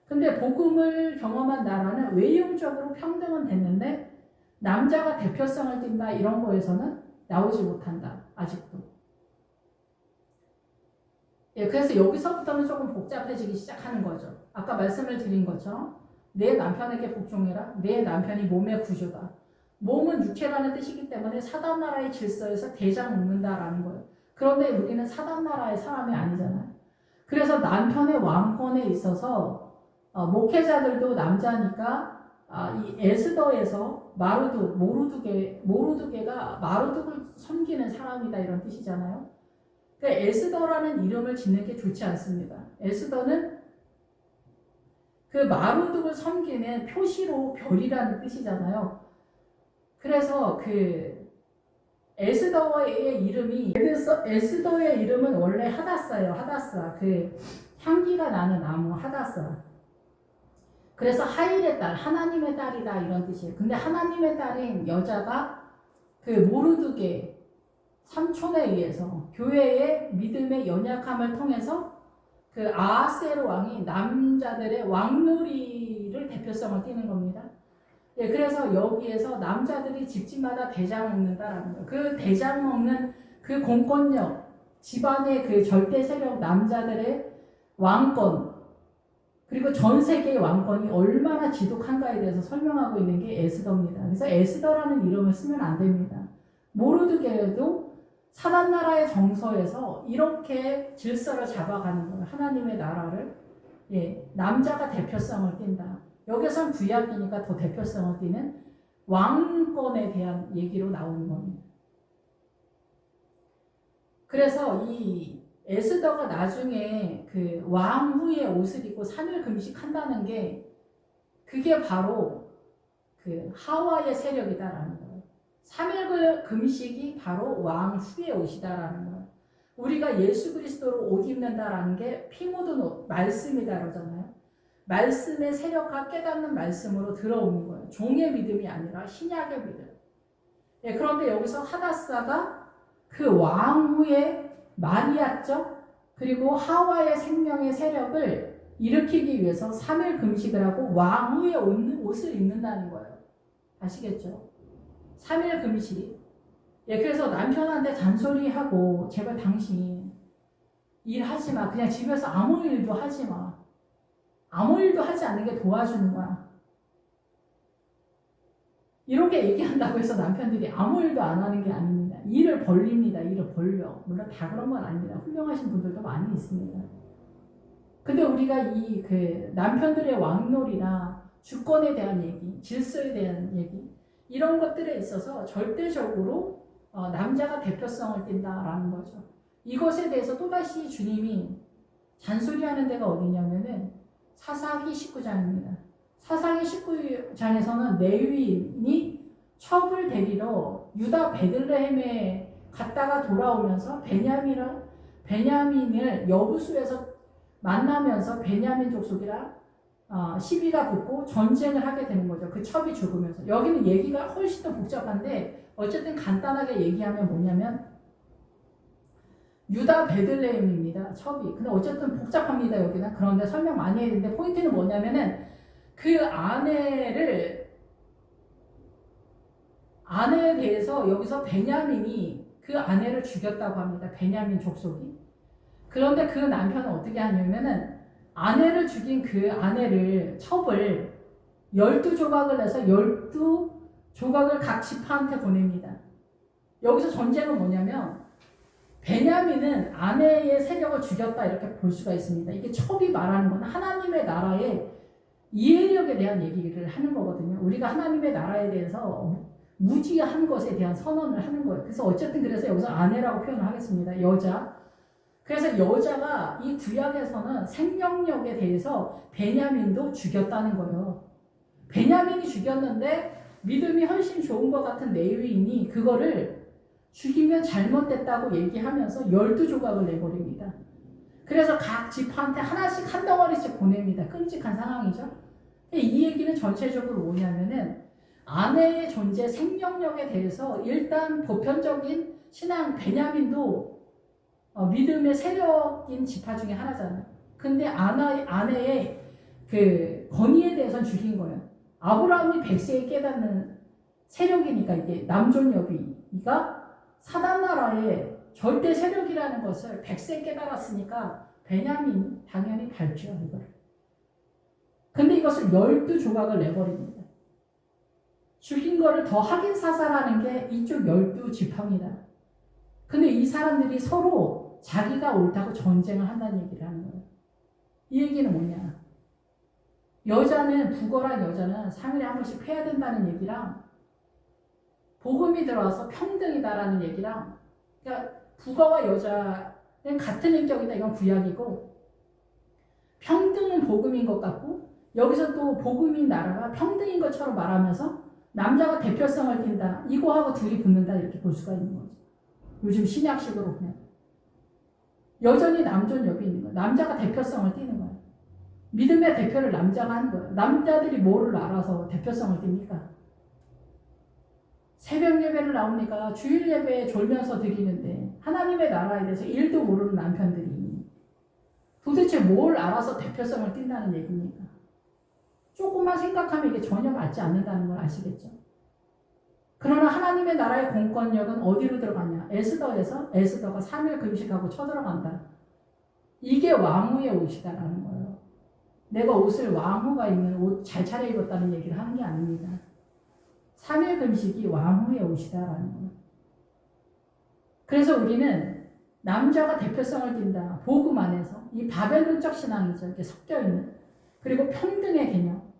근데 복음을 경험한 나라는 외형적으로 평등은 됐는데 남자가 대표성을 띈다 이런 거에서는 나오지 못한다. 아직도. 예, 그래서 여기서부터는 조금 복잡해지기 시작하는 거죠. 아까 말씀을 드린 것처럼 내 남편에게 복종해라. 내 남편이 몸의 구조다. 몸은 육체라는 뜻이기 때문에 사단 나라의 질서에서 대장 먹는다라는 거예요. 그런데 우리는 사단 나라의 사람이 아니잖아요. 그래서 남편의 왕권에 있어서 목회자들도 남자니까 이 에스더에서 모르드게가 마르둑을 섬기는 사람이다 이런 뜻이잖아요. 그러니까 에스더라는 이름을 짓는 게 좋지 않습니다. 에스더는 그 마르둑을 섬기는 표시로 별이라는 뜻이잖아요. 그래서 그 에스더의 이름은 원래 하다사예요. 하다사. 그 향기가 나는 나무 하다사. 그래서 하일의 딸, 하나님의 딸이다 이런 뜻이에요. 근데 하나님의 딸인 여자가 그 모르드게 삼촌에 의해서 교회의 믿음의 연약함을 통해서 그 아하스에로 왕이 남자들의 왕놀이를 대표성을 띠는 겁니다. 예, 그래서 여기에서 남자들이 집집마다 대장 먹는다라는 거예요. 그 대장 먹는 그 공권력, 집안의 그 절대 세력 남자들의 왕권, 그리고 전 세계의 왕권이 얼마나 지독한가에 대해서 설명하고 있는 게 에스더입니다. 그래서 에스더라는 이름을 쓰면 안 됩니다. 모르드게도 사단 나라의 정서에서 이렇게 질서를 잡아가는 거예요. 하나님의 나라를 남자가 대표성을 띈다. 여기서는 구약이니까 더 대표성을 띠는 왕권에 대한 얘기로 나오는 겁니다. 그래서 이 에스더가 나중에 그 왕후의 옷을 입고 3일 금식한다는 게 그게 바로 그 하와의 세력이다라는 거예요. 3일 금식이 바로 왕후의 옷이다라는 거예요. 우리가 예수 그리스도로 옷 입는다라는 게 피 묻은 옷, 말씀이다 그러잖아요. 말씀의 세력과 깨닫는 말씀으로 들어오는 거예요. 종의 믿음이 아니라 신약의 믿음. 예, 그런데 여기서 하다사가 그 왕후의 마리아적 그리고 하와의 생명의 세력을 일으키기 위해서 3일 금식을 하고 왕후의 옷을 입는다는 거예요. 아시겠죠? 3일 금식. 예, 그래서 남편한테 잔소리하고 제발 당신 일하지 마. 그냥 집에서 아무 일도 하지 마. 아무 일도 하지 않는 게 도와주는 거야. 이렇게 얘기한다고 해서 남편들이 아무 일도 안 하는 게 아닙니다. 일을 벌립니다. 일을 벌려. 물론 다 그런 건 아닙니다. 훌륭하신 분들도 많이 있습니다. 근데 우리가 이 그 남편들의 왕놀이나 주권에 대한 얘기, 질서에 대한 얘기 이런 것들에 있어서 절대적으로 남자가 대표성을 띈다라는 거죠. 이것에 대해서 또다시 주님이 잔소리하는 데가 어디냐면은 사사기 19장입니다. 사사기 19장에서는 레위인이 첩을 데리러 유다 베들레헴에 갔다가 돌아오면서 베냐민을 여부수에서 만나면서 베냐민 족속이라 시비가 붙고 전쟁을 하게 되는 거죠. 그 첩이 죽으면서. 여기는 얘기가 훨씬 더 복잡한데 어쨌든 간단하게 얘기하면 뭐냐면 유다 베들레헴입니다. 첩이. 근데 어쨌든 복잡합니다. 여기는. 그런데 설명 많이 해야 되는데 포인트는 뭐냐면은 그 아내에 대해서 여기서 베냐민이 그 아내를 죽였다고 합니다. 베냐민 족속이. 그런데 그 남편은 어떻게 하냐면은 아내를 죽인 그 아내를 첩을 12조각을 내서 12조각을 각 지파한테 보냅니다. 여기서 전쟁은 뭐냐면 베냐민은 아내의 세력을 죽였다 이렇게 볼 수가 있습니다. 이게 첩이 말하는 건 하나님의 나라의 이해력에 대한 얘기를 하는 거거든요. 우리가 하나님의 나라에 대해서 무지한 것에 대한 선언을 하는 거예요. 그래서 어쨌든 그래서 여기서 아내라고 표현을 하겠습니다. 여자. 그래서 여자가 이 구약에서는 생명력에 대해서 베냐민도 죽였다는 거예요. 베냐민이 죽였는데 믿음이 훨씬 좋은 것 같은 레위인이 그거를 죽이면 잘못됐다고 얘기하면서 12조각을 내버립니다. 그래서 각 지파한테 하나씩 한 덩어리씩 보냅니다. 끔찍한 상황이죠. 이 얘기는 전체적으로 뭐냐면은 아내의 존재, 생명력에 대해서 일단 보편적인 신앙 베냐민도 믿음의 세력인 지파 중에 하나잖아요. 근데 아내의 그 건의에 대해서는 죽인 거예요. 아브라함이 100세에 깨닫는 세력이니까 이게 남존 여비가 사단 나라의 절대 세력이라는 것을 100세에 깨달았으니까 베냐민이 당연히 밟죠, 이걸. 근데 이것을 12조각을 내버립니다. 죽인 거를 더 확인 사살하는 게 이쪽 12지파입니다. 근데 이 사람들이 서로 자기가 옳다고 전쟁을 한다는 얘기를 하는 거예요. 이 얘기는 뭐냐? 부거란 여자는 3일에 한 번씩 패야 된다는 얘기랑 복음이 들어와서 평등이다라는 얘기랑, 그러니까 부거와 여자는 같은 인격이다, 이건 구약이고, 평등은 복음인 것 같고, 여기서 또 복음인 나라가 평등인 것처럼 말하면서 남자가 대표성을 띈다, 이거하고 둘이 붙는다, 이렇게 볼 수가 있는 거죠. 요즘 신약식으로 보면 여전히 남존 여비 있는 거예요. 남자가 대표성을 띠는 거예요. 믿음의 대표를 남자가 하는 거예요. 남자들이 뭐를 알아서 대표성을 띱니까? 새벽 예배를 나옵니까? 주일 예배에 졸면서 드리는데 하나님의 나라에 대해서 1도 모르는 남편들이 도대체 뭘 알아서 대표성을 띈다는 얘기입니까? 조금만 생각하면 이게 전혀 맞지 않는다는 걸 아시겠죠? 그러나 하나님의 나라의 공권력은 어디로 들어가냐? 에스더가 3일 금식하고 쳐들어간다. 이게 왕후의 옷이다라는 거예요. 내가 옷을 왕후가 입는 옷 잘 차려입었다는 얘기를 하는 게 아닙니다. 3일 금식이 왕후의 옷이다라는 거예요. 그래서 우리는 남자가 대표성을 띈다. 복음 안에서 이 바벨론적 신앙이죠. 이렇게 섞여있는. 그리고 평등의 개념.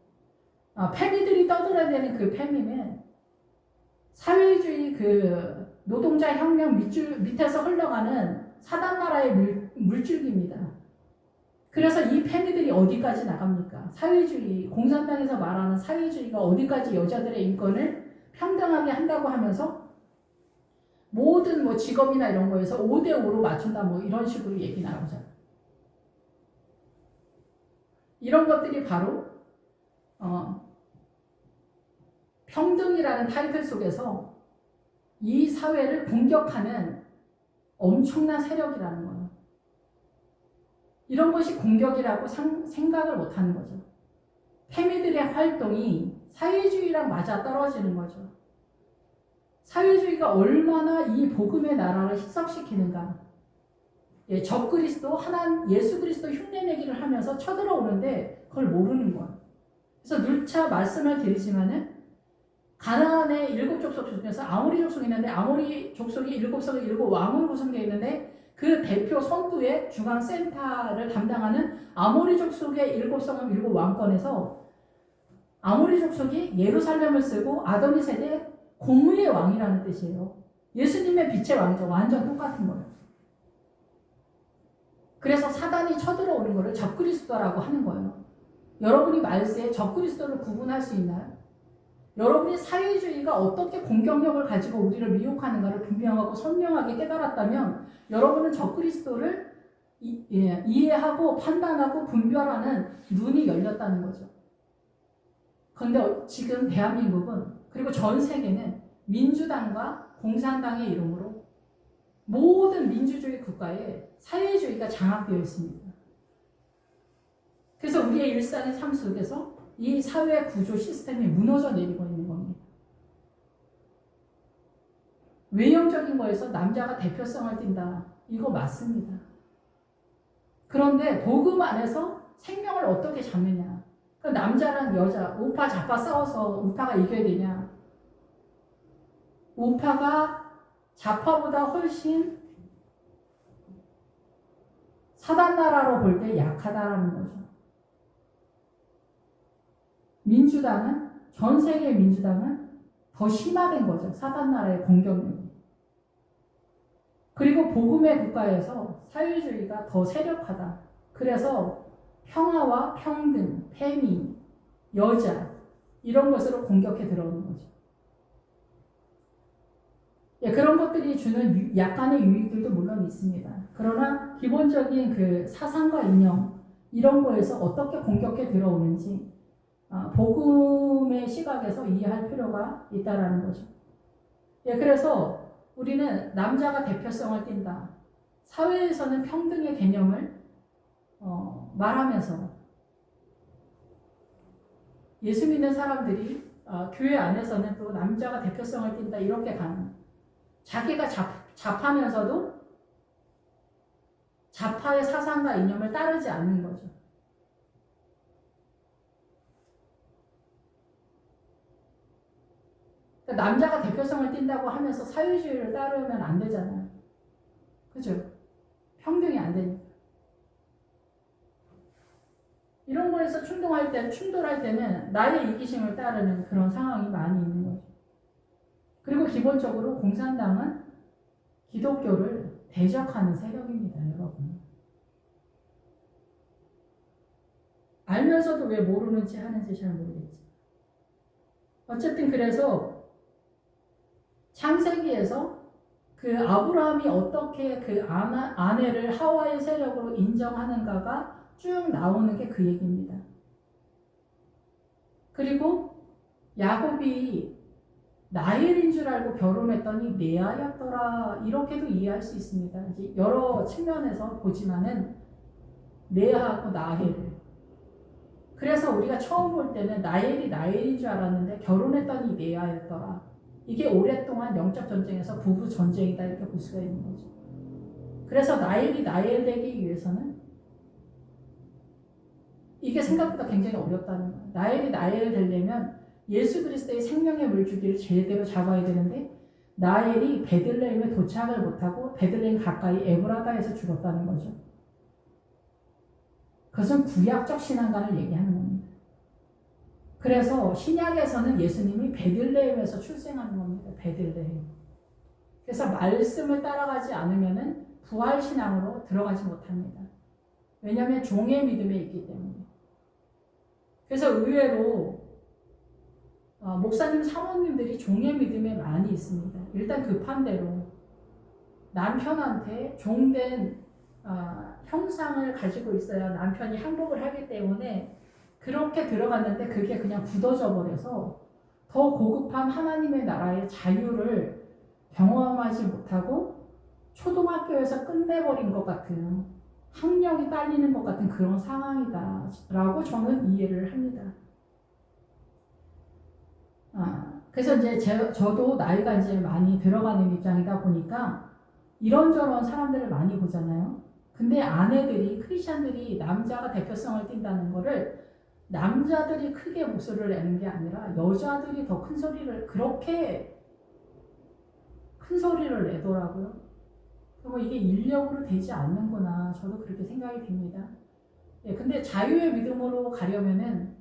페미들이 떠들어대는 그 페미는 사회주의 그 노동자 혁명 밑에서 흘러가는 사단 나라의 물줄기입니다. 그래서 이 페미들이 어디까지 나갑니까? 사회주의, 공산당에서 말하는 사회주의가 어디까지 여자들의 인권을 평등하게 한다고 하면서 모든 직업이나 이런 거에서 5대5로 맞춘다, 이런 식으로 얘기 나오잖아요. 이런 것들이 바로 평등이라는 타이틀 속에서 이 사회를 공격하는 엄청난 세력이라는 거예요. 이런 것이 공격이라고 생각을 못하는 거죠. 페미들의 활동이 사회주의랑 맞아 떨어지는 거죠. 사회주의가 얼마나 이 복음의 나라를 희석시키는가. 적그리스도, 예수 그리스도 흉내내기를 하면서 쳐들어오는데 그걸 모르는 거예요. 그래서 누차 말씀을 드리지만은 가나안의 7족속 중에서 아모리 족속이 있는데 아모리 족속이 7석이 7왕으로 구성되어 있는데 그 대표 선두의 중앙 센터를 담당하는 아모리 족속의 7성은 7왕권에서 아모리 족속이 예루살렘을 쓰고 아도니 세대 공의의 왕이라는 뜻이에요. 예수님의 빛의 왕이죠. 완전 똑같은 거예요. 그래서 사단이 쳐들어오는 것을 적그리스도라고 하는 거예요. 여러분이 말세에 적그리스도를 구분할 수 있나요? 여러분이 사회주의가 어떻게 공격력을 가지고 우리를 미혹하는가를 분명하고 선명하게 깨달았다면 여러분은 적그리스도를 이해하고 판단하고 분별하는 눈이 열렸다는 거죠. 그런데 지금 대한민국은, 그리고 전 세계는 민주당과 공산당의 이름으로 모든 민주주의 국가에 사회주의가 장악되어 있습니다. 그래서 우리의 일상의 삶 속에서 이 사회 구조 시스템이 무너져 내리고 있는 겁니다. 외형적인 거에서 남자가 대표성을 띈다. 이거 맞습니다. 그런데 복음 안에서 생명을 어떻게 잡느냐. 그 남자랑 여자, 우파 좌파 싸워서 우파가 이겨야 되냐. 우파가 좌파보다 훨씬 사단나라로 볼 때 약하다라는 거죠. 민주당은, 전 세계 민주당은 더 심화된 거죠. 사단나라의 공격력이. 그리고 복음의 국가에서 사회주의가 더 세력하다. 그래서 평화와 평등, 페미, 여자 이런 것으로 공격해 들어오는 거죠. 그런 것들이 주는 약간의 유익들도 물론 있습니다. 그러나 기본적인 그 사상과 이념 이런 거에서 어떻게 공격해 들어오는지 복음의 시각에서 이해할 필요가 있다라는 거죠. 그래서 우리는 남자가 대표성을 띈다. 사회에서는 평등의 개념을 말하면서 예수 믿는 사람들이 교회 안에서는 또 남자가 대표성을 띈다 이렇게 가는, 자기가 잡하면서도 좌파의 사상과 이념을 따르지 않는 거죠. 그러니까 남자가 대표성을 띈다고 하면서 사회주의를 따르면 안 되잖아요. 그죠? 평등이 안 되니까. 이런 거에서 충돌할 때는 나의 이기심을 따르는 그런 상황이 많이 있는 거죠. 그리고 기본적으로 공산당은 기독교를 대적하는 세력입니다, 여러분. 알면서도 왜 모르는지 하는지 잘 모르겠지. 어쨌든 그래서 창세기에서 그 아브라함이 어떻게 그 아내를 하와의 세력으로 인정하는가가 쭉 나오는 게 그 얘기입니다. 그리고 야곱이 라헬인 줄 알고 결혼했더니 레아였더라, 이렇게도 이해할 수 있습니다. 이제 여러 측면에서 보지만은 레아하고 라헬을, 그래서 우리가 처음 볼 때는 라헬인 줄 알았는데 결혼했더니 레아였더라, 이게 오랫동안 영적 전쟁에서 부부 전쟁이다 이렇게 볼 수가 있는 거죠. 그래서 라헬이 되기 위해서는 이게 생각보다 굉장히 어렵다는 거예요. 라헬이 되려면 예수 그리스도의 생명의 물주기를 제대로 잡아야 되는데 라헬이 베들레헴에 도착을 못하고 베들레헴 가까이 에브라다에서 죽었다는 거죠. 그것은 구약적 신앙관을 얘기하는 겁니다. 그래서 신약에서는 예수님이 베들레헴에서 출생하는 겁니다. 베들레헴. 그래서 말씀을 따라가지 않으면 부활신앙으로 들어가지 못합니다. 왜냐하면 종의 믿음에 있기 때문에. 그래서 의외로 목사님, 사모님들이 종의 믿음에 많이 있습니다. 일단 급한 대로 남편한테 종된 형상을 가지고 있어야 남편이 항복을 하기 때문에 그렇게 들어갔는데 그게 그냥 굳어져 버려서 더 고급한 하나님의 나라의 자유를 경험하지 못하고 초등학교에서 끝내버린 것 같은, 학력이 딸리는 것 같은 그런 상황이다 라고 저는 이해를 합니다. 그래서 이제 저도 나이가 이제 많이 들어가는 입장이다 보니까 이런저런 사람들을 많이 보잖아요. 근데 아내들이, 크리스찬들이 남자가 대표성을 띈다는 거를 남자들이 크게 목소리를 내는 게 아니라 여자들이 더 큰 소리를, 그렇게 큰 소리를 내더라고요. 그럼 이게 인력으로 되지 않는구나, 저도 그렇게 생각이 듭니다. 근데 자유의 믿음으로 가려면은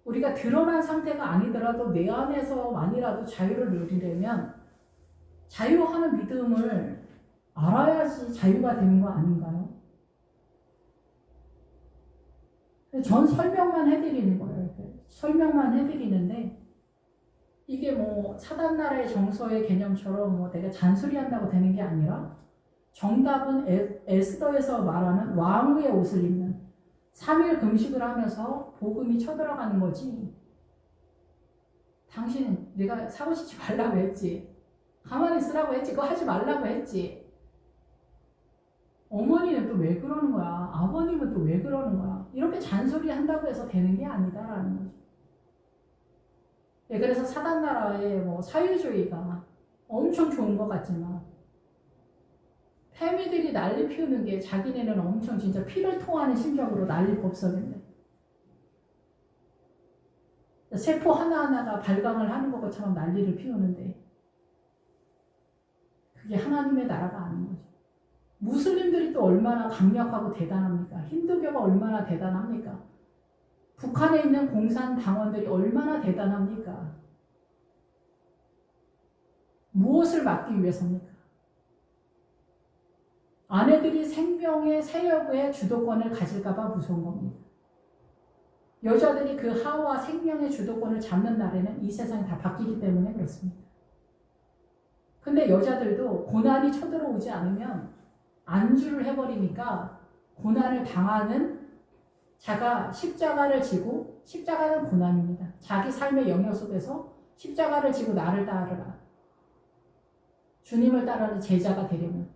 우리가 드러난 상태가 아니더라도 내 안에서만이라도 자유를 누리려면 자유하는 믿음을 알아야지 자유가 되는 거 아닌가요? 전 설명만 해드리는 거예요. 설명만 해드리는데 이게 뭐 사단나라의 정서의 개념처럼 뭐 내가 잔소리한다고 되는 게 아니라 정답은 에스더에서 말하는 왕후의 옷을 입는 3일 금식을 하면서 복음이 쳐들어가는 거지. 당신은 내가 사고치지 말라고 했지, 가만히 있으라고 했지, 그거 하지 말라고 했지, 어머니는 또 왜 그러는 거야, 아버님은 또 왜 그러는 거야, 이렇게 잔소리 한다고 해서 되는 게 아니다라는 거죠. 그래서 사단나라의 뭐 사유주의가 엄청 좋은 것 같지만 패미들이 난리 피우는 게 자기네는 엄청 진짜 피를 토하는 심정으로 난리 법석인데, 세포 하나하나가 발광을 하는 것처럼 난리를 피우는데 그게 하나님의 나라가 아닌 거죠. 무슬림들이 또 얼마나 강력하고 대단합니까? 힌두교가 얼마나 대단합니까? 북한에 있는 공산당원들이 얼마나 대단합니까? 무엇을 막기 위해서입니까? 아내들이 생명의 세력의 주도권을 가질까봐 무서운 겁니다. 여자들이 그 하와 생명의 주도권을 잡는 날에는 이 세상이 다 바뀌기 때문에 그렇습니다. 근데 여자들도 고난이 쳐들어오지 않으면 안주를 해버리니까 고난을 당하는 자가 십자가를 지고, 십자가는 고난입니다. 자기 삶의 영역 속에서 십자가를 지고 나를 따르라. 주님을 따르는 제자가 되려면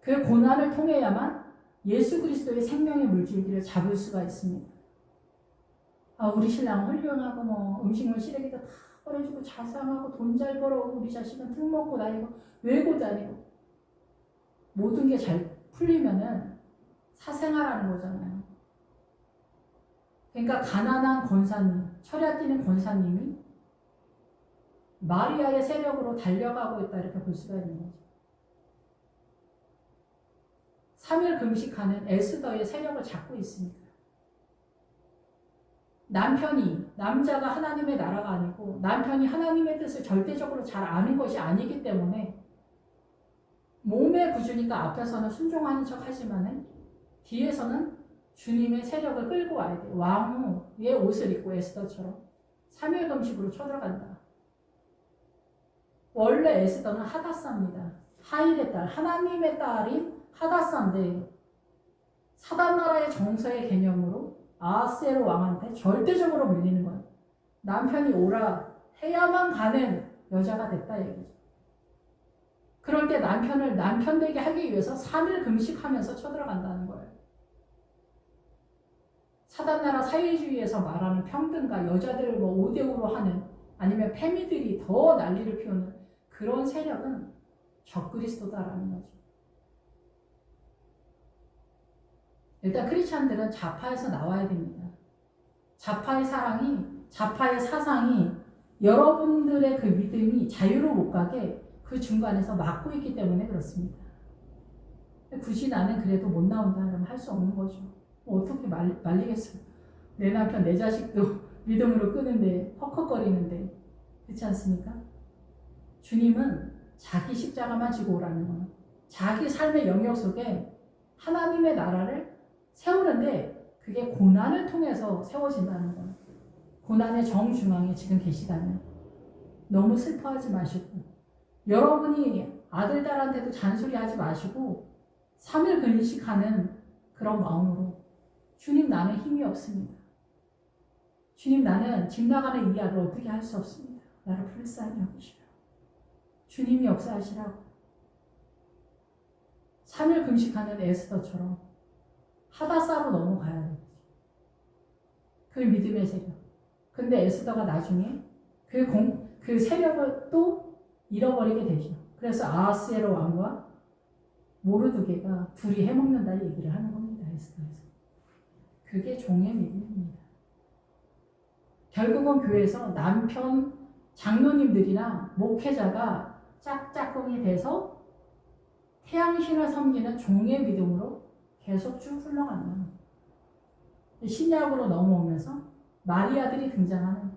그 고난을 통해야만 예수 그리스도의 생명의 물줄기를 잡을 수가 있습니다. 우리 신랑 훌륭하고 뭐 음식물 쓰레기도 다 버려주고 자상하고 돈 잘 벌어오고 우리 자식은 특 먹고 다니고 외고 다니고 모든 게 잘 풀리면은 사생활하는 거잖아요. 그러니까 가난한 권사님, 철야 뛰는 권사님이 마리아의 세력으로 달려가고 있다 이렇게 볼 수가 있는 거죠. 3일 금식하는 에스더의 세력을 잡고 있습니다. 남자가 하나님의 나라가 아니고 남편이 하나님의 뜻을 절대적으로 잘 아는 것이 아니기 때문에 몸의 구주니까 앞에서는 순종하는 척 하지만은 뒤에서는 주님의 세력을 끌고 와야 돼. 왕의 옷을 입고 에스더처럼 3일 금식으로 쳐들어간다. 원래 에스더는 하다사입니다. 하일의 딸, 하나님의 딸인 하다사인데 사단나라의 정서의 개념으로 아하스에로 왕한테 절대적으로 밀리는 거예요. 남편이 오라 해야만 가는 여자가 됐다 얘기죠. 그럴 때 남편을 남편 되게 하기 위해서 3일 금식하면서 쳐들어간다는 거예요. 사단나라 사회주의에서 말하는 평등과 여자들을 뭐 5대5로 하는 아니면 페미들이 더 난리를 피우는 그런 세력은 적그리스도다라는 거죠. 일단 크리스찬들은 좌파에서 나와야 됩니다. 좌파의 사상이 여러분들의 그 믿음이 자유로 못 가게 그 중간에서 막고 있기 때문에 그렇습니다. 굳이 나는 그래도 못 나온다 그러면 할 수 없는 거죠. 어떻게 말리겠어요. 내 남편 내 자식도 믿음으로 끄는데 헉헉거리는데 그렇지 않습니까? 주님은 자기 십자가만 지고 오라는 거예요. 자기 삶의 영역 속에 하나님의 나라를 세우는데 그게 고난을 통해서 세워진다는 거예요. 고난의 정중앙에 지금 계시다면 너무 슬퍼하지 마시고 여러분이 아들, 딸한테도 잔소리하지 마시고 3일 금식하는 그런 마음으로 주님 나는 힘이 없습니다. 주님 나는 집 나가는 이 아들 어떻게 할 수 없습니다. 나를 불쌍히 여기시라. 주님이 역사하시라고. 3일 금식하는 에스더처럼 하다사로 넘어가야 돼요. 그 믿음의 세력. 근데 에스더가 나중에 그 세력을 또 잃어버리게 되죠. 그래서 아하스에로 왕과 모르드게가 둘이 해먹는다 얘기를 하는 겁니다. 에스더에서. 그게 종의 믿음입니다. 결국은 교회에서 남편 장로님들이나 목회자가 짝짝꿍이 돼서 태양신을 섬기는 종의 믿음으로 계속 쭉 흘러간다. 신약으로 넘어오면서 마리아들이 등장하는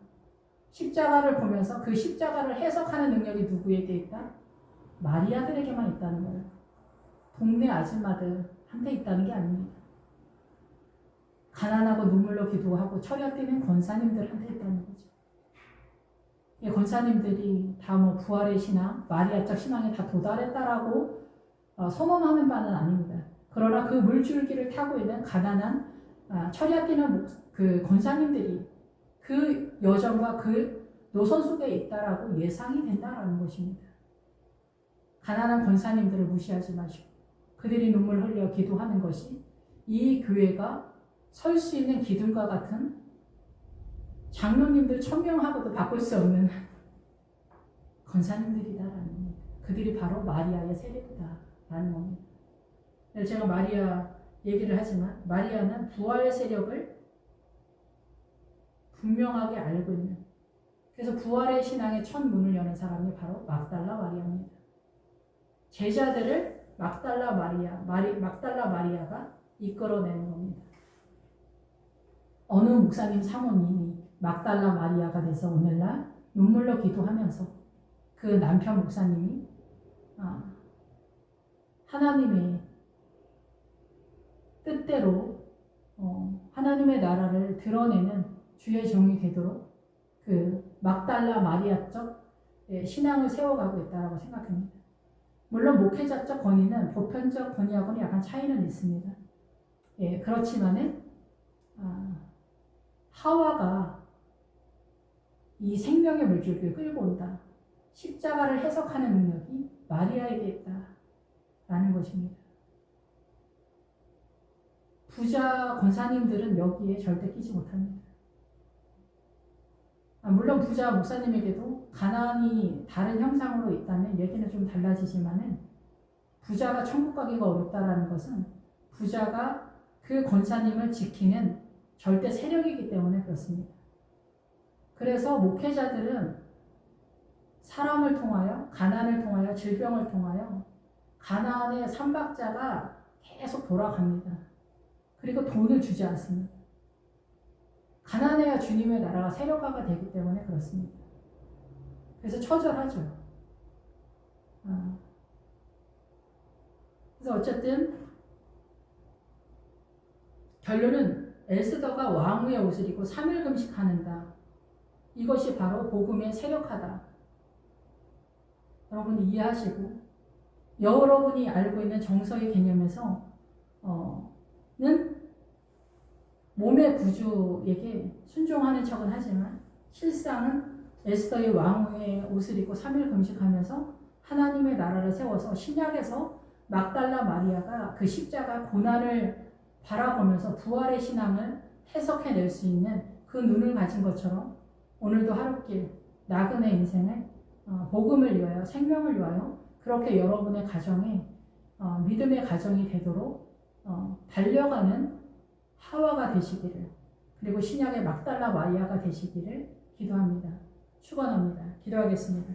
십자가를 보면서 그 십자가를 해석하는 능력이 누구에게 있다? 마리아들에게만 있다는 거예요. 동네 아줌마들한테 있다는 게 아닙니다. 가난하고 눈물로 기도하고 철야 뛰는 권사님들한테 있다는 거죠. 권사님들이 다 뭐 부활의 신앙, 마리아적 신앙에 다 도달했다라고 선언하는 바는 아닙니다. 그러나 그 물줄기를 타고 있는 가난한 철야 뛰는 그 권사님들이 그 여정과 그 노선 속에 있다라고 예상이 된다라는 것입니다. 가난한 권사님들을 무시하지 마시고 그들이 눈물 흘려 기도하는 것이 이 교회가 설 수 있는 기둥과 같은 장로님들 1000명하고도 바꿀 수 없는 권사님들이다라는 겁니다. 그들이 바로 마리아의 세력이다라는 겁니다. 제가 마리아 얘기를 하지만 마리아는 부활의 세력을 분명하게 알고 있는, 그래서 부활의 신앙의 첫 문을 여는 사람이 바로 막달라 마리아입니다. 제자들을 막달라 마리아가 이끌어내는 겁니다. 어느 목사님 사모님이 막달라 마리아가 돼서 오늘날 눈물로 기도하면서 그 남편 목사님이 하나님의 뜻대로 하나님의 나라를 드러내는 주의 종이 되도록 그 막달라 마리아적 신앙을 세워가고 있다고 생각합니다. 물론 목회자적 권위는 보편적 권위하고는 약간 차이는 있습니다. 그렇지만은 하와가 이 생명의 물줄기를 끌고 온다. 십자가를 해석하는 능력이 마리아에게 있다라는 것입니다. 부자 권사님들은 여기에 절대 끼지 못합니다. 물론 부자 목사님에게도 가난이 다른 형상으로 있다면 얘기는 좀 달라지지만은 부자가 천국 가기가 어렵다라는 것은 부자가 그 권사님을 지키는 절대 세력이기 때문에 그렇습니다. 그래서 목회자들은 사람을 통하여, 가난을 통하여, 질병을 통하여 가난의 삼박자가 계속 돌아갑니다. 그리고 돈을 주지 않습니다. 가난해야 주님의 나라가 세력화가 되기 때문에 그렇습니다. 그래서 처절하죠. 그래서 어쨌든 결론은 에스더가 왕후의 옷을 입고 3일 금식하는다. 이것이 바로 복음의 세력화다. 여러분이 이해하시고 여러분이 알고 있는 정서의 개념에서는 몸의 구주에게 순종하는 척은 하지만 실상은 에스더의 왕후의 옷을 입고 3일 금식하면서 하나님의 나라를 세워서 신약에서 막달라 마리아가 그 십자가 고난을 바라보면서 부활의 신앙을 해석해낼 수 있는 그 눈을 가진 것처럼 오늘도 하루길 나그네 인생을 복음을 위하여 생명을 위하여 그렇게 여러분의 가정에 믿음의 가정이 되도록 달려가는 하와가 되시기를, 그리고 신약의 막달라 마리아가 되시기를 기도합니다. 축원합니다. 기도하겠습니다.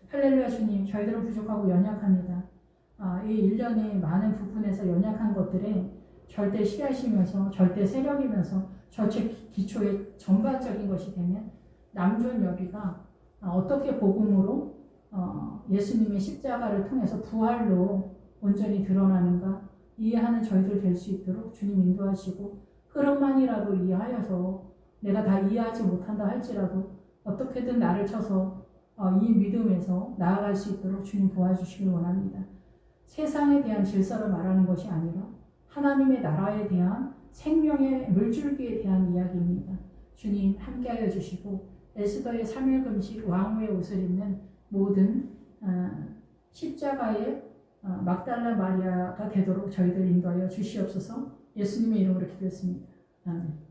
할렐루야. 주님, 저희들은 부족하고 연약합니다. 이 1년의 많은 부분에서 연약한 것들에 절대 시하시면서 절대 세력이면서 전체 기초의 전반적인 것이 되면 남존 여비가 어떻게 복음으로 예수님의 십자가를 통해서 부활로 온전히 드러나는가 이해하는 저희들 될 수 있도록 주님 인도하시고, 흐름만이라도 이해하여서 내가 다 이해하지 못한다 할지라도 어떻게든 나를 쳐서 이 믿음에서 나아갈 수 있도록 주님 도와주시길 원합니다. 세상에 대한 질서를 말하는 것이 아니라 하나님의 나라에 대한 생명의 물줄기에 대한 이야기입니다. 주님 함께하여 주시고 에스더의 3일 금식 왕후의 옷을 입는 모든 십자가의 막달라 마리아가 되도록 저희들 인도하여 주시옵소서. 예수님의 이름으로 기도했습니다. 아멘.